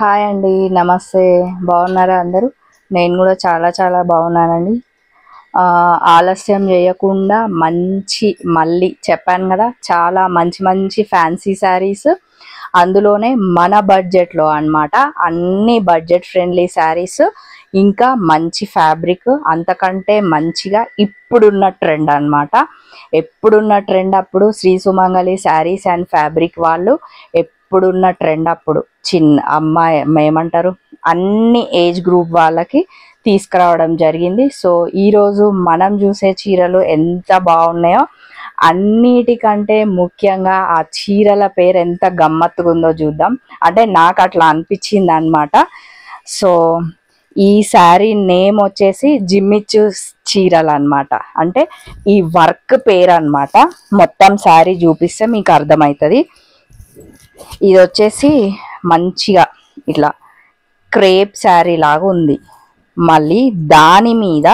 Hi అండి, నమస్తే. బాగున్నారా అందరూ? నేను కూడా చాలా చాలా బాగున్నానండి. ఆలస్యం చేయకుండా మళ్ళీ చెప్పాను కదా, చాలా మంచి మంచి ఫ్యాన్సీ శారీస్, అందులోనే మన బడ్జెట్లో అన్నమాట. అన్ని బడ్జెట్ ఫ్రెండ్లీ శారీస్, ఇంకా మంచి ఫ్యాబ్రిక్, అంతకంటే మంచిగా ఇప్పుడున్న ట్రెండ్ అన్నమాట. ఎప్పుడున్న ట్రెండ్ అప్పుడు Shri Sumangali sarees and fabric వాళ్ళు ఎప్పుడున్న ట్రెండ్ అప్పుడు చిన్న అమ్మాయి ఏమంటారు, అన్ని ఏజ్ గ్రూప్ వాళ్ళకి తీసుకురావడం జరిగింది. సో ఈరోజు మనం చూసే చీరలు ఎంత బాగున్నాయో, అన్నిటికంటే ముఖ్యంగా ఆ చీరల పేరు ఎంత గమ్మత్తుగా ఉందో చూద్దాం. అంటే నాకు అట్లా అనిపించింది అనమాట. సో ఈ శారీ నేమ్ వచ్చేసి జిమ్మిచ్చు చీరలు అనమాట. అంటే ఈ వర్క్ పేరు అనమాట. మొత్తం శారీ చూపిస్తే మీకు అర్థమవుతుంది. ఇది వచ్చేసి మంచిగా ఇట్లా క్రేప్ శారీ లాగా ఉంది. మళ్ళీ దాని మీద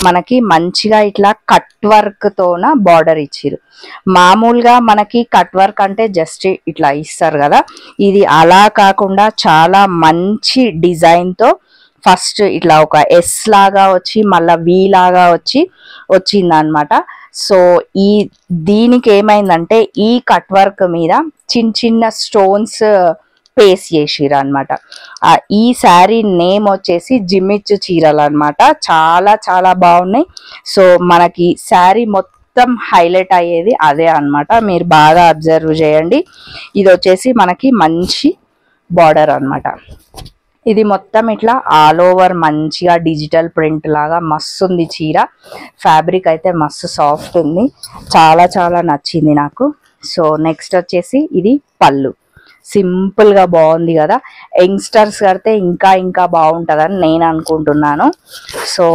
మనకి మంచిగా ఇట్లా కట్ వర్క్ తోన బార్డర్ ఇచ్చిరు. మామూలుగా మనకి కట్ వర్క్ అంటే జస్ట్ ఇట్లా ఇస్తారు కదా, ఇది అలా కాకుండా చాలా మంచి డిజైన్ తో ఫస్ట్ ఇట్లా ఒక ఎస్ లాగా వచ్చి మళ్ళీ వి లాగా వచ్చింది అనమాట. సో దీనికి ఏమైందంటే ఈ కట్ వర్క్ మీద చిన్న చిన్న స్టోన్స్ పేస్ట్ చేసిరు అనమాట. ఈ శారీ నేమ్ వచ్చేసి జిమ్మిచ్చు చీరలు అనమాట. చాలా చాలా బాగున్నాయి. సో మనకి శారీ మొత్తం హైలైట్ అయ్యేది అదే అనమాట. మీరు బాగా అబ్జర్వ్ చేయండి. ఇది వచ్చేసి మనకి మంచి బార్డర్ అనమాట. ఇది మొత్తం ఇట్లా ఆల్ ఓవర్ మంచిగా డిజిటల్ ప్రింట్ లాగా మస్తు ఉంది చీర. ఫ్యాబ్రిక్ అయితే మస్తు సాఫ్ట్ ఉంది, చాలా చాలా నచ్చింది నాకు. సో నెక్స్ట్ వచ్చేసి ఇది పళ్ళు. సింపుల్ గా బాగుంది కదా, యంగ్స్టర్స్ కడితే ఇంకా ఇంకా బాగుంటుందని నేను అనుకుంటున్నాను. సో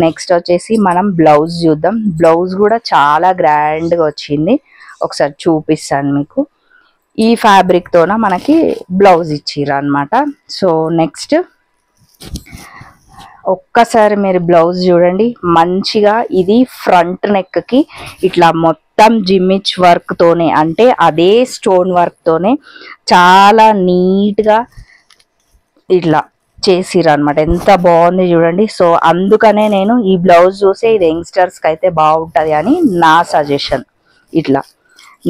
నెక్స్ట్ వచ్చేసి మనం బ్లౌజ్ చూద్దాం. బ్లౌజ్ కూడా చాలా గ్రాండ్గా వచ్చింది, ఒకసారి చూపిస్తాను మీకు. ఈ ఫ్యాబ్రిక్ తోన మనకి బ్లౌజ్ ఇచ్చిర్రు అనమాట. సో నెక్స్ట్ ఒక్కసారి మీరు బ్లౌజ్ చూడండి. మంచిగా ఇది ఫ్రంట్ నెక్ కి ఇట్లా మొత్తం జిమ్మిచ్ వర్క్ తోనే, అంటే అదే స్టోన్ వర్క్ తోనే చాలా నీట్ గా ఇట్లా చేసిర్రు అనమాట. ఎంత బాగుంది చూడండి. సో అందుకనే నేను ఈ బ్లౌజ్ చూసే ఇది యంగ్స్టర్స్ కి అయితే బాగుంటది అని నా సజెషన్. ఇట్లా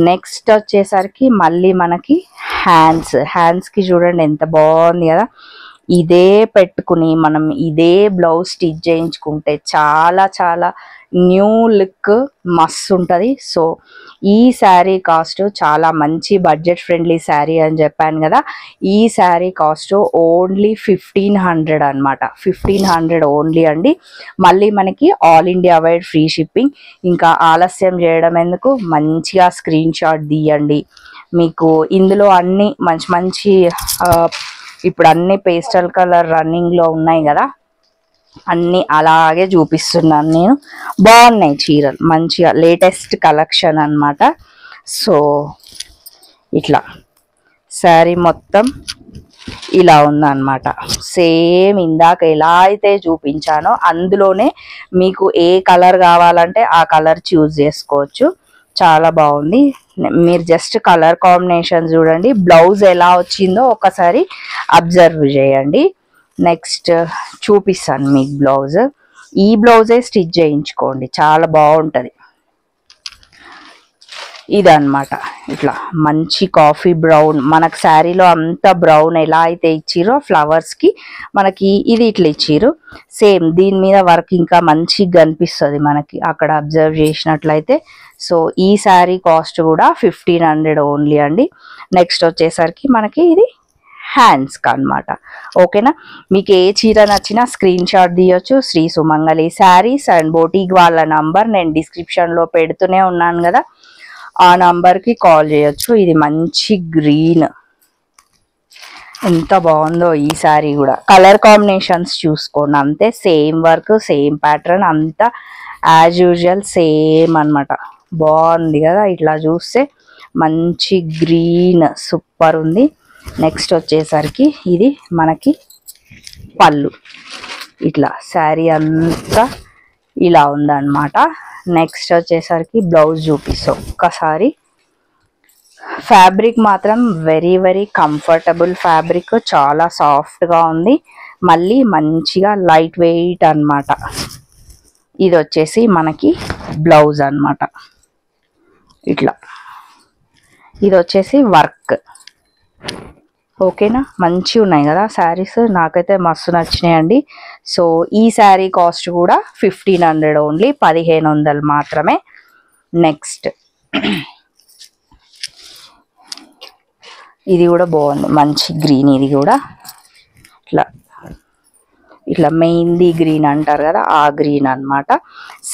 నెక్స్ట్ వచ్చేసరికి మళ్ళీ మనకి హ్యాండ్స్ కి చూడండి ఎంత బాగుంది కదా. ఇదే పెట్టుకుని మనం ఇదే బ్లౌజ్ స్టిచ్ చేయించుకుంటే చాలా చాలా న్యూ లుక్ మస్తు ఉంటుంది. సో ఈ శారీ కాస్ట్ చాలా మంచి బడ్జెట్ ఫ్రెండ్లీ శారీ అని చెప్పాను కదా. ఈ శారీ కాస్ట్ ఓన్లీ 1500 అనమాట. 1500 ఓన్లీ అండి. మళ్ళీ మనకి all India wide free shipping. ఇంకా ఆలస్యం చేయడం ఎందుకు, మంచిగా స్క్రీన్ షాట్ తీయండి. మీకు ఇందులో అన్ని మంచి మంచి ఇప్పుడు అన్ని పేస్టల్ కలర్ రన్నింగ్ లో ఉన్నాయి కదా, అన్ని అలాగే చూపిస్తున్నాను నేను. బాగున్నాయి చీరలు, మంచిగా లేటెస్ట్ కలెక్షన్ అన్నమాట. సో ఇట్లా శారీ మొత్తం ఇలా ఉందన్నమాట. సేమ్ ఇందాక ఎలా అయితే చూపించానో అందులోనే మీకు ఏ కలర్ కావాలంటే ఆ కలర్ చూస్ చేసుకోవచ్చు. చాలా బాగుంది. మీరు జస్ట్ కలర్ కాంబినేషన్ చూడండి, బ్లౌజ్ ఎలా వచ్చిందో ఒకసారి అబ్జర్వ్ చేయండి. నెక్స్ట్ చూపిస్తాను మీకు బ్లౌజ్. ఈ బ్లౌజే స్టిచ్ చేయించుకోండి, చాలా బాగుంటుంది. ఇదన్నమాట. ఇట్లా మంచి కాఫీ బ్రౌన్, మనకు శారీలో అంత బ్రౌన్ ఎలా అయితే ఇచ్చిరో ఫ్లవర్స్ కి, మనకి ఇది ఇట్లా ఇచ్చిరు. సేమ్ దీని మీద వర్క్ ఇంకా మంచిగా కనిపిస్తుంది మనకి అక్కడ అబ్జర్వ్ చేసినట్లయితే. సో ఈ శారీ కాస్ట్ కూడా 1500 ఓన్లీ అండి. నెక్స్ట్ వచ్చేసరికి మనకి ఇది హ్యాండ్స్ అన్నమాట. ఓకేనా, మీకు ఏ చీర నచ్చినా స్క్రీన్ షాట్ తీయొచ్చు. Shri Sumangali sarees and boutique వాళ్ళ నంబర్ నేను డిస్క్రిప్షన్ లో పెడుతూనే ఉన్నాను కదా, ఆ నంబర్ కి కాల్ చేయొచ్చు. ఇది మంచి గ్రీన్, ఎంత బాగుందో ఈ శారీ కూడా. కలర్ కాంబినేషన్స్ చూసుకోండి, అంతే. సేమ్ వర్క్, సేమ్ ప్యాటర్న్, అంతా యాజ్ యూజువల్ సేమ్ అనమాట. బాగుంది కదా. ఇట్లా చూస్తే మంచి గ్రీన్ సూపర్ ఉంది. నెక్స్ట్ వచ్చేసరికి ఇది మనకి పళ్ళు. ఇట్లా శారీ అంతా ఇలా ఉందన్నమాట. నెక్స్ట్ వచ్చేసరికి బ్లౌజ్ చూపిస్తాం ఒక్కసారి. ఫ్యాబ్రిక్ మాత్రం వెరీ వెరీ కంఫర్టబుల్ ఫ్యాబ్రిక్, చాలా సాఫ్ట్గా ఉంది, మళ్ళీ మంచిగా లైట్ వెయిట్ అన్నమాట. ఇది వచ్చేసి మనకి బ్లౌజ్ అన్నమాట. ఇట్లా ఇది వచ్చేసి వర్క్. ఓకేనా, మంచిగా ఉన్నాయి కదా శారీస్, నాకైతే మస్తు నచ్చినాయండి. సో ఈ శారీ కాస్ట్ కూడా 1500 ఓన్లీ, 1500 మాత్రమే. నెక్స్ట్ ఇది కూడా బాగుంది, మంచి గ్రీన్. ఇది కూడా ఇట్లా ఇట్లా మెహందీ గ్రీన్ అంటారు కదా, ఆ గ్రీన్ అన్నమాట.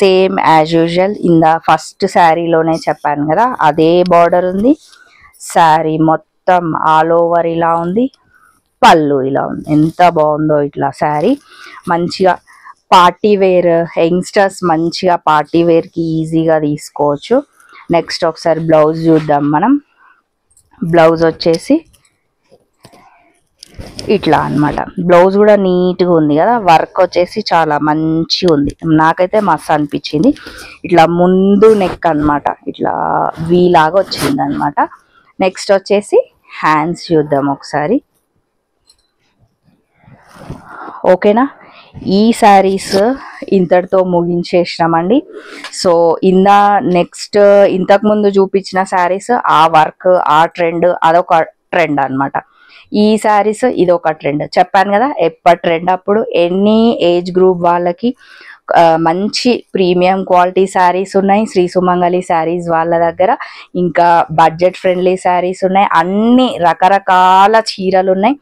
సేమ్ యాజ్ యూజువల్ ఇందా ఫస్ట్ శారీలోనే చెప్పాను కదా, అదే బార్డర్ ఉంది. శారీ మొత్తం ఆల్ ఓవర్ ఇలా ఉంది, పళ్ళు ఇలా ఉంది. ఎంత బాగుందో ఇట్లా శారీ. మంచిగా పార్టీ వేర్, యంగ్స్టర్స్ మంచిగా పార్టీ వేర్కి ఈజీగా తీసుకోవచ్చు. నెక్స్ట్ ఒకసారి బ్లౌజ్ చూద్దాం మనం. బ్లౌజ్ వచ్చేసి ఇట్లా అన్నమాట. బ్లౌజ్ కూడా నీట్గా ఉంది కదా, వర్క్ వచ్చేసి చాలా మంచిగా ఉంది, నాకైతే మస్తు అనిపించింది. ఇట్లా ముందు నెక్ అన్నమాట, ఇట్లా వీ లాగా వచ్చింది అనమాట. నెక్స్ట్ వచ్చేసి హ్యాండ్స్ చూద్దాం ఒకసారి. ఓకేనా, ఈ శారీస్ ఇంతటితో ముగించేసినామండి. సో నెక్స్ట్ ఇంతకుముందు చూపించిన శారీస్ ఆ వర్క్ ఆ ట్రెండ్, అదొక ట్రెండ్ అన్నమాట. ఈ శారీస్ ఇదొక ట్రెండ్. చెప్పాను కదా, ఎప్పటి ట్రెండ్ అప్పుడు. ఎనీ ఏజ్ గ్రూప్ వాళ్ళకి మంచి ప్రీమియం క్వాలిటీ శారీస్ ఉన్నాయి శ్రీ సుమంగళి శారీస్ వాళ్ళ దగ్గర. ఇంకా బడ్జెట్ ఫ్రెండ్లీ శారీస్ ఉన్నాయి, అన్ని రకరకాల చీరలు ఉన్నాయి.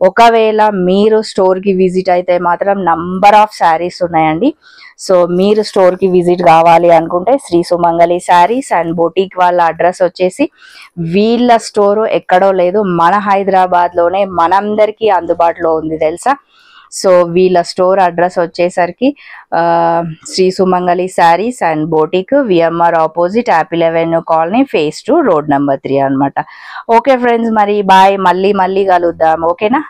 ఒకవేళ మీరు స్టోర్కి విజిట్ అయితే మాత్రం నంబర్ ఆఫ్ శారీస్ ఉన్నాయండి. సో మీరు స్టోర్కి విజిట్ కావాలి అనుకుంటే Shri Sumangali sarees and boutique వాళ్ళ అడ్రస్ వచ్చేసి, వీళ్ళ స్టోరు ఎక్కడో లేదు, మన హైదరాబాద్లోనే మనందరికీ అందుబాటులో ఉంది తెలుసా. సో వీళ్ళ స్టోర్ అడ్రస్ వచ్చేసరికి Sri Sumangali sarees and boutique, VMR opposite, Apple Avenue colony, phase 2, road number 3 అనమాట. ఓకే ఫ్రెండ్స్, మరి బాయ్, మళ్ళీ కలుద్దాం. ఓకేనా.